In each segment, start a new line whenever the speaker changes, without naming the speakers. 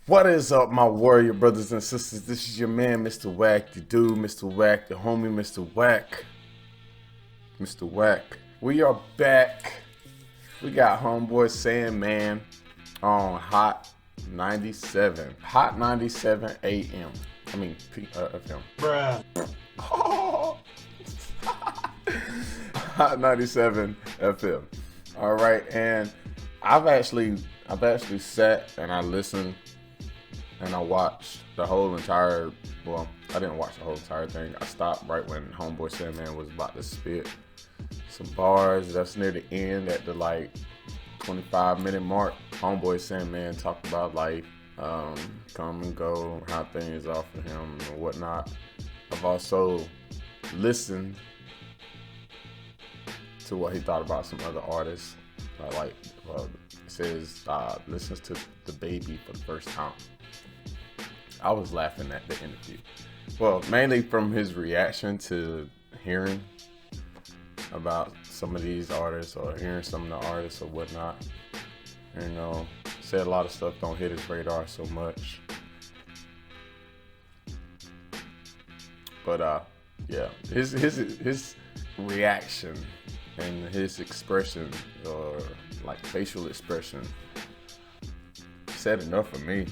What is up, my warrior brothers and sisters? This is your man, Mr. WaCK, the dude, Mr. WaCK, the homie, Mr. WaCK. Mr. WaCK. We are back. We got Homeboy Sandman on Hot 97. Hot 97 AM. I mean, FM. Bruh. Hot 97 FM. All right, and I've actually sat and I listened and I watched the whole entire, well, I didn't watch the whole entire thing. I stopped right when Homeboy Sandman was about to spit some bars. That's near the end at the like 25-minute mark. Homeboy Sandman talked about life, come and go, how things are for him and whatnot. I've also listened to what he thought about some other artists. It says listens to the baby for the first time. I was laughing at the interview. Well, mainly from his reaction to hearing about some of these artists or hearing some of the artists or whatnot. You know, said a lot of stuff don't hit his radar so much. But yeah, his reaction and his expression, or like facial expression, said enough for me.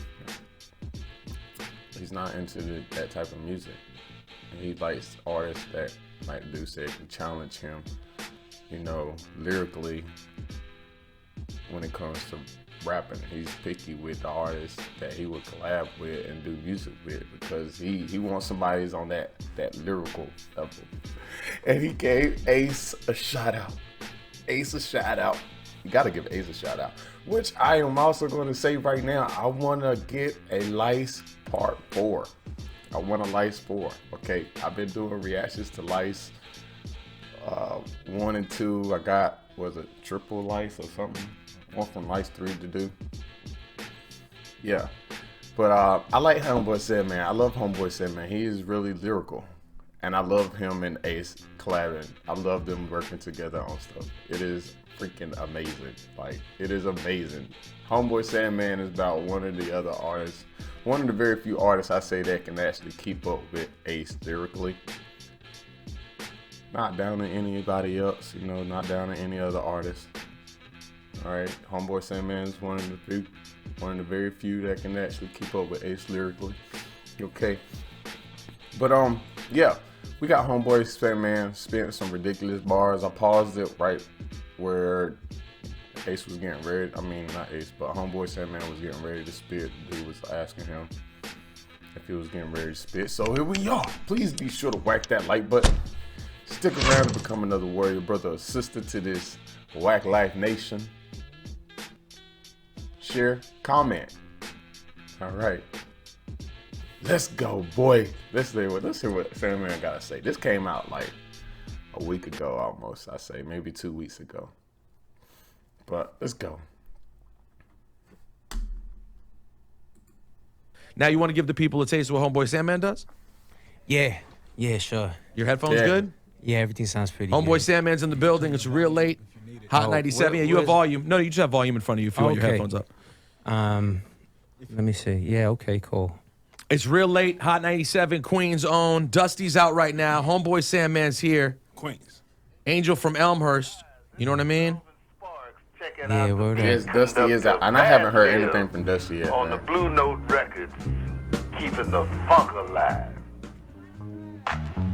He's not into that type of music. And he likes artists that, like the dude said, can challenge him, you know, lyrically when it comes to rapping. He's picky with the artists that he would collab with and do music with because he wants somebody who's on that lyrical level. And he gave Ace a shout out. Ace a shout out. You gotta give Ace a shout out. Which I am also going to say right now, I want to get a Lice Part 4. I want a Lice 4. Okay, I've been doing reactions to Lice 1 and 2. I got, was it triple Lice or something? One from Lice 3 to do. Yeah, but I like Homeboy Sandman. I love Homeboy Sandman. He is really lyrical. And I love him and Ace collabing. I love them working together on stuff. It is freaking amazing. Like, it is amazing. Homeboy Sandman is about one of the other artists, one of the very few artists I say that can actually keep up with Ace lyrically. Not down to anybody else, you know, not down to any other artist. All right, Homeboy Sandman is one of the very few that can actually keep up with Ace lyrically. Okay, but yeah, we got Homeboy Sandman spitting some ridiculous bars. I paused it right where Ace was getting ready. I mean, not Ace, but Homeboy Sandman was getting ready to spit. The dude was asking him if he was getting ready to spit. So here we are. Please be sure to whack that like button. Stick around to become another warrior brother or sister to this WaCK Life Nation. Share, comment. All right. Let's go, boy. Let's hear what Sandman gotta say. This came out like a week ago almost, I say, maybe 2 weeks ago. But let's go.
Now you want to give the people a taste of what Homeboy Sandman does?
Yeah, sure.
Your headphones good?
Yeah, everything sounds pretty
Homeboy
good.
Sandman's in the building. It's real late. Hot 97. Yeah, you have volume. No, you just have volume in front of you if you want your headphones up.
Let me see. Yeah, okay, cool.
It's real late. Hot 97, Queens own. Dusty's out right now. Homeboy Sandman's here.
Queens.
Angel from Elmhurst. You know what I mean?
Yeah, word up.
Yes, Dusty is out, and I haven't heard anything from Dusty yet.
On the Blue Note Records, keeping the funk alive.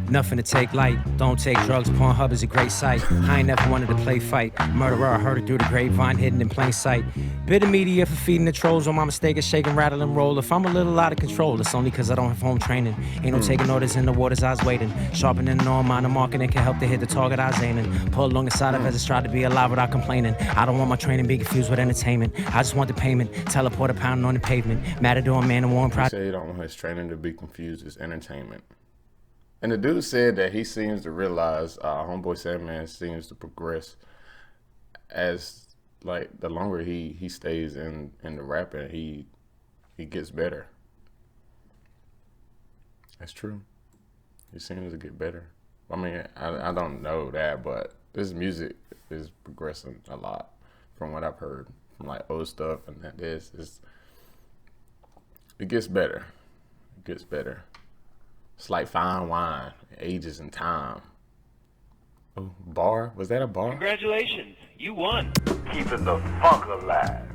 Nothing to take light. Don't take drugs. Pornhub is a great site. I ain't never wanted to play fight. Murderer, I heard it through the grapevine, hidden in plain sight. Bit of media for feeding the trolls. On my mistake is shake and rattle and roll. If I'm a little out of control, it's only cause I don't have home training. Ain't no taking orders in the waters I was waiting. Sharpening the norm, mind the marketing can help to hit the target I was aiming. Pull along the side of as I try to be alive without complaining. I don't want my training be confused with entertainment. I just want the payment. Teleport a pound on the pavement. Matador, man, and Warren Pride.
Say you don't want his training to be confused as entertainment. And the dude said that he seems to realize, Homeboy Sandman seems to progress as, like, the longer he stays in the rapping, he gets better. That's true. He seems to get better. I mean, I don't know that, but this music is progressing a lot from what I've heard from like old stuff and this. It gets better. It gets better. It's like fine wine. It ages in time. Oh, bar? Was that a bar?
Congratulations, you won.
Keeping the funk alive.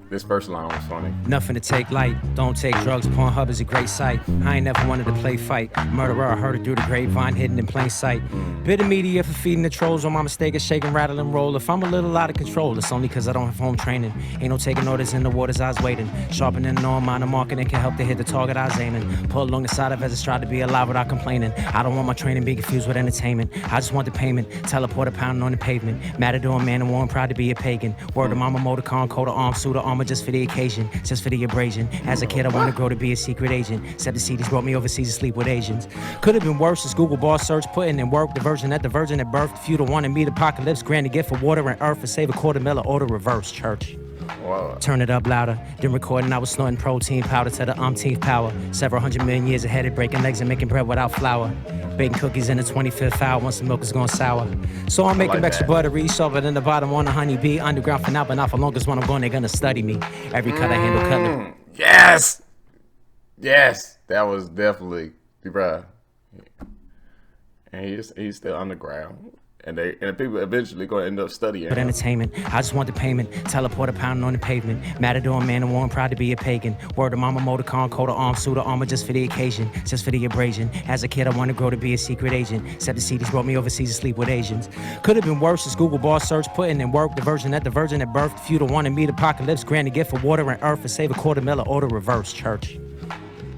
This first line was funny.
Nothing to take light. Don't take drugs. Pornhub is a great site. I ain't never wanted to play fight. Murderer, I heard it through the grapevine, hidden in plain sight. Bitter media for feeding the trolls. On my mistake is shake and rattle and roll. If I'm a little out of control, it's only cause I don't have home training. Ain't no taking orders in the waters I was waiting. Sharpening the arm, mind marking can help to hit the target I was aiming. Pull along the side of as I strive to be alive without complaining. I don't want my training being confused with entertainment. I just want the payment. Teleport a pounding on the pavement. Matador, man, and warm, proud to be a pagan. Word of mama, motor con, coat of arms, suit of armor just for the occasion, just for the abrasion. As a kid, I wanted to grow to be a secret agent. Except the CDs brought me overseas to sleep with Asians. Could have been worse as Google bar search, putting in work. The virgin at birth. If you don't want to meet apocalypse, grant a gift for water and earth, and save $250,000 order reverse church.
Wow.
Turn it up louder. Then recording, I was snorting protein powder to the umpteenth power. Several 100 million years ahead of breaking legs and making bread without flour. Baking cookies in the 25th hour once the milk is gone sour. So I'm making
like
extra
that.
buttery, shove it in the bottom on a honeybee. Underground for now, but not for long, cause when I'm going, they're gonna study me. Every cut I handle cutlery.
Yes! Yes! That was definitely, bruh. And he's still underground. And the people eventually gonna end up studying
But
him.
entertainment, I just want the payment. Teleport a pounding on the pavement. Matador, man, and warm, proud to be a pagan. Word of mama, motor con, coat of arms, suit of armor just for the occasion, just for the abrasion. As a kid, I wanted to grow to be a secret agent. Except the CDs brought me overseas to sleep with Asians. Could have been worse as Google bar search, putting in work. The virgin at birth. If you don't want to meet apocalypse, grant a gift for water and earth, and save $250,000 order reverse church.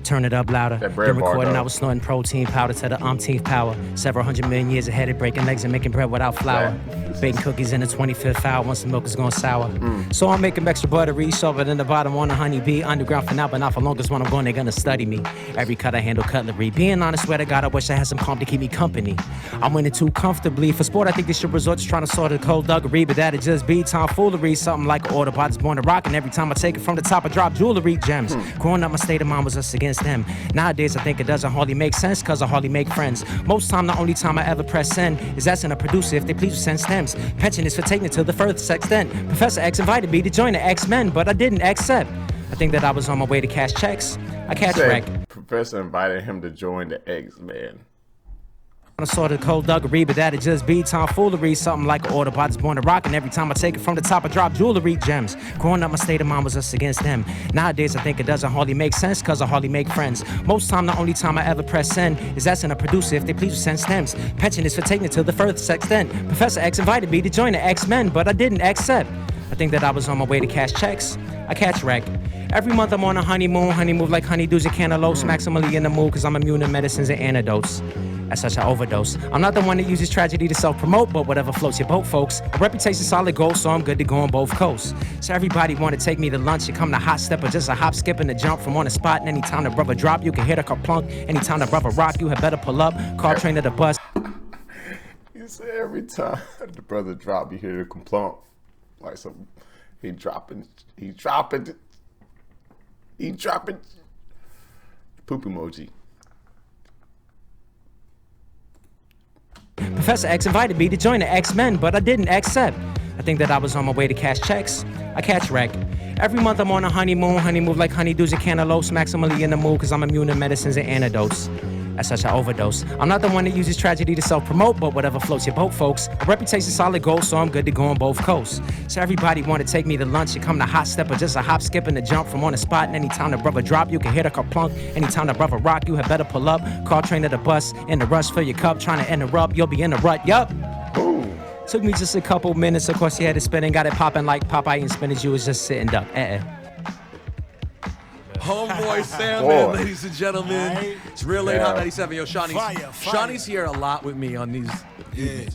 Turn it up louder.
That bread
Then
bar,
recording,
though.
I was snorting protein powder to the umpteenth power. Several 100 million years ahead of breaking legs and making bread without flour. Baking cookies in the 25th hour once the milk is gone sour. So I'm making extra buttery, shove it in the bottom on a honeybee. Underground for now, but not for long, cause when I'm going, they're gonna study me. Every cut I handle cutlery. Being honest, swear to God, I wish I had some calm to keep me company. I'm winning too comfortably. For sport, I think they should resort to trying to sort of cold duggery, but that'd just be tomfoolery. Something like an Autobot is born to rock, and every time I take it from the top, I drop jewelry gems. Growing up, my state of mind was us against them. Nowadays, I think it doesn't hardly make sense, cause I hardly make friends. Most time, the only time I ever press send is asking a producer if they please send stems. Pension is for taking it to the furthest extent. Professor X invited me to join the X-Men, but I didn't accept. I think that I was on my way to cash checks. I catch wreck.
Professor invited him to join the X-Men.
I sort of cold duggery, but that'd just be tomfoolery. Something like an Autobot is born to rock, and every time I take it from the top, I drop jewelry gems. Growing up, my state of mind was us against them. Nowadays, I think it doesn't hardly make sense, cause I hardly make friends. Most time, the only time I ever press send is asking a producer if they please send stems. Pension is for taking it to the furthest extent. Professor X invited me to join the X-Men, but I didn't accept. I think that I was on my way to cash checks. I catch wreck. Every month I'm on a honeymoon, honey move like honeydews and cantaloupes. Maximally in the mood, cause I'm immune to medicines and antidotes. That's such an overdose. I'm not the one that uses tragedy to self-promote, but whatever floats your boat, folks. A reputation's solid gold, so I'm good to go on both coasts. So everybody wanna take me to lunch and come to hot step or just a hop, skip, and a jump from on the spot. And anytime the brother drop, you can hear the car plunk. Anytime the brother rock, you had better pull up. Car train to the bus.
He said every time the brother drop, you hear the complunk. Like some, he dropping. Poop emoji.
Professor X invited me to join the X-Men, but I didn't accept. I think that I was on my way to cash checks. I catch wreck. Every month I'm on a honeymoon, honey move like honeydews and cantaloupes. Maximally in the mood, cause I'm immune to medicines and antidotes. That's such an overdose. I'm not the one that uses tragedy to self-promote, but whatever floats your boat, folks. A reputation's solid gold, so I'm good to go on both coasts. So everybody wanna take me to lunch and come to hot step or just a hop, skip, and a jump from on the spot. And anytime the brother drop, you can hear the car plunk. Anytime the brother rock, you had better pull up. Car train to the bus, in the rush for your cup, trying to interrupt, you'll be in the rut, yup. Took me just a couple minutes, of course you had to spin and got it popping like Popeye and spinach, you was just sitting duck.
Homeboy Sandman,
Boy.
ladies and gentlemen.
Right.
It's real late,
Yeah.
Hot 97. Yo, Shawnee's,
Fire.
Shawnee's here a lot with me on these.
Yeah.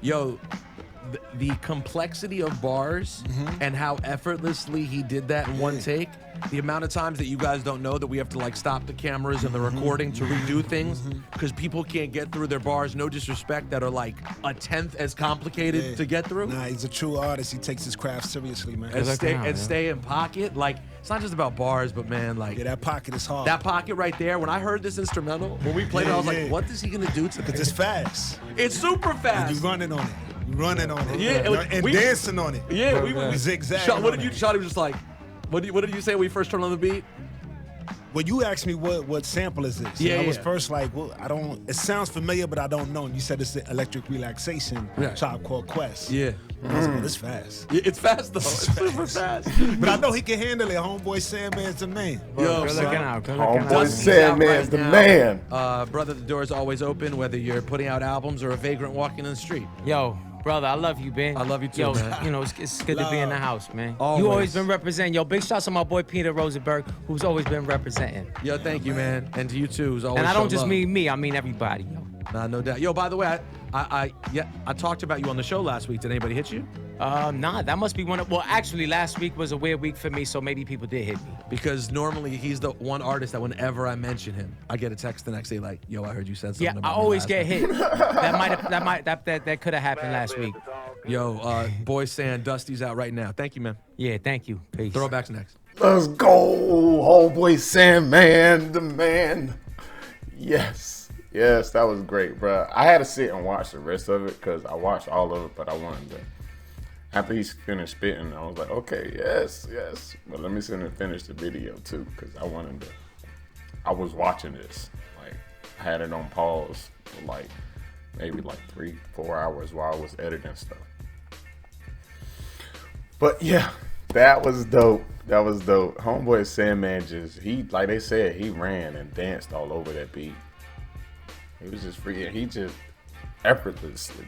Yo, the complexity of bars and how effortlessly he did that in one take. The amount of times that you guys don't know that we have to like stop the cameras and the recording to redo things because people can't get through their bars, no disrespect, that are like a tenth as complicated
Yeah.
to get through.
Nah, he's a true artist. He takes his craft seriously, man.
And stay,
down,
and
yeah.
stay in pocket. Like, it's not just about bars, but man, like
Yeah, that pocket is hard.
that pocket right there. When I heard this instrumental, when we played it, I was
Yeah.
like, what is he gonna do to
Because it's fast.
It's super fast.
You running on it. You running on it.
Yeah,
and
we-
dancing on it.
Yeah, we
Zigzag
What
on
did you?
it.
Shawty was just like, what did you say when we first turned on the beat?
When you asked me what sample is this,
Yeah,
I was
yeah.
first like, well, I don't. It sounds familiar, but I don't know. And you said it's the Electric Relaxation
Yeah.
Tribe Called Quest.
Yeah.
And I was like, well, this fast.
Yeah, it's fast though. It's super fast.
But I know he can handle it. Homeboy Sandman's the man.
Yo,
Good
son.
looking out. Good looking
Homeboy
out.
Dusty's out
Sandman's
right
the
now.
man.
Brother, the door is always open, whether you're putting out albums or a vagrant walking in the street.
Yo, brother, I love you, Ben.
I love you too,
Yo,
man.
you know, it's good to be in the house, man.
Always.
You always been representing. Yo, big shouts to my boy Peter Rosenberg, who's always been representing.
Yo, thank you, man. And to you too, who's always
And I don't
show
just
love.
mean me, I mean everybody. Yo.
Nah, no doubt. Yo, by the way, I talked about you on the show last week. Did anybody hit you?
Nah, that must be one of. Well, actually, last week was a weird week for me, so maybe people did hit me.
Because normally he's the one artist that whenever I mention him, I get a text the next day like, "Yo, I heard you said something."
Yeah,
about
I
me
always
last
get
time."
hit. that could have happened last week.
Yo, Boy Sand, Dusty's out right now. Thank you, man.
Yeah, thank you. Peace.
Throwbacks next.
Let's go, Homeboy Sandman, the man. Yes, that was great, bro. I had to sit and watch the rest of it because I watched all of it, but I wanted to. After he finished spitting, I was like, okay, yes. But let me sit and finish the video too, because I wanted to. I was watching this, like, I had it on pause for like maybe like 3-4 hours while I was editing stuff. But yeah, that was dope. Homeboy Sandman he, like they said, he ran and danced all over that beat. He was just free, and he just effortlessly,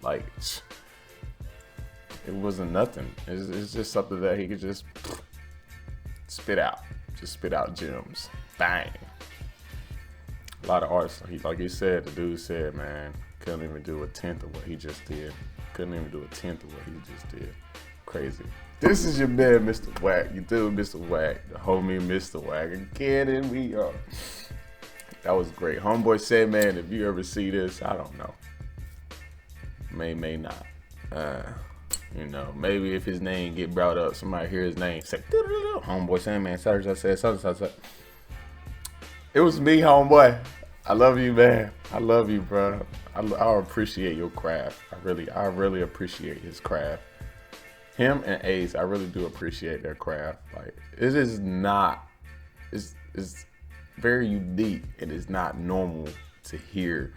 like, it wasn't nothing. It's just something that he could just spit out gems, bang. A lot of artists, like he said, the dude said, man, couldn't even do 1/10 of what he just did. Couldn't even do 1/10 of what he just did. Crazy. This is your man, Mr. WaCK. You do, Mr. WaCK, the homie, Mr. WaCK. Again, and we are. That was great. Homeboy Sandman, if you ever see this, I don't know. May not. You know, maybe if his name get brought up, somebody hear his name, say, Homeboy Sandman, such, I said, such. It was me, homeboy. I love you, man. I love you, bro. I appreciate your craft. I really appreciate his craft. Him and Ace, I really do appreciate their craft. Like, it is not, it's very unique, and it's not normal to hear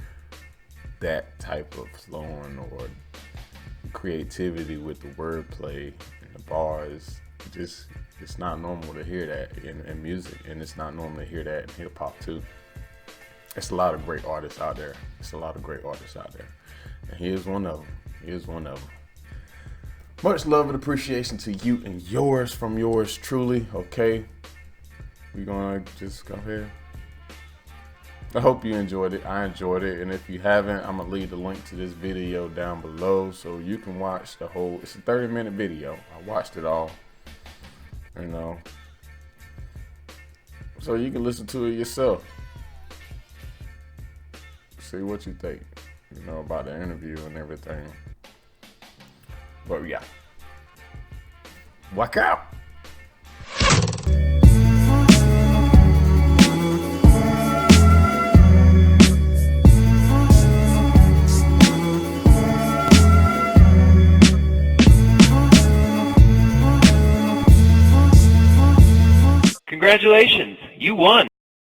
that type of flowing or creativity with the wordplay and the bars. It's not normal to hear that in music, and it's not normal to hear that in hip hop too. It's a lot of great artists out there. And he is one of them. Much love and appreciation to you and yours from yours truly, okay? We're gonna just go ahead. I hope you enjoyed it. I enjoyed it. And if you haven't, I'm gonna leave the link to this video down below so you can watch the whole, it's a 30-minute video. I watched it all, you know. So you can listen to it yourself. See what you think, you know, about the interview and everything. But yeah, WaCK out.
Congratulations, you won.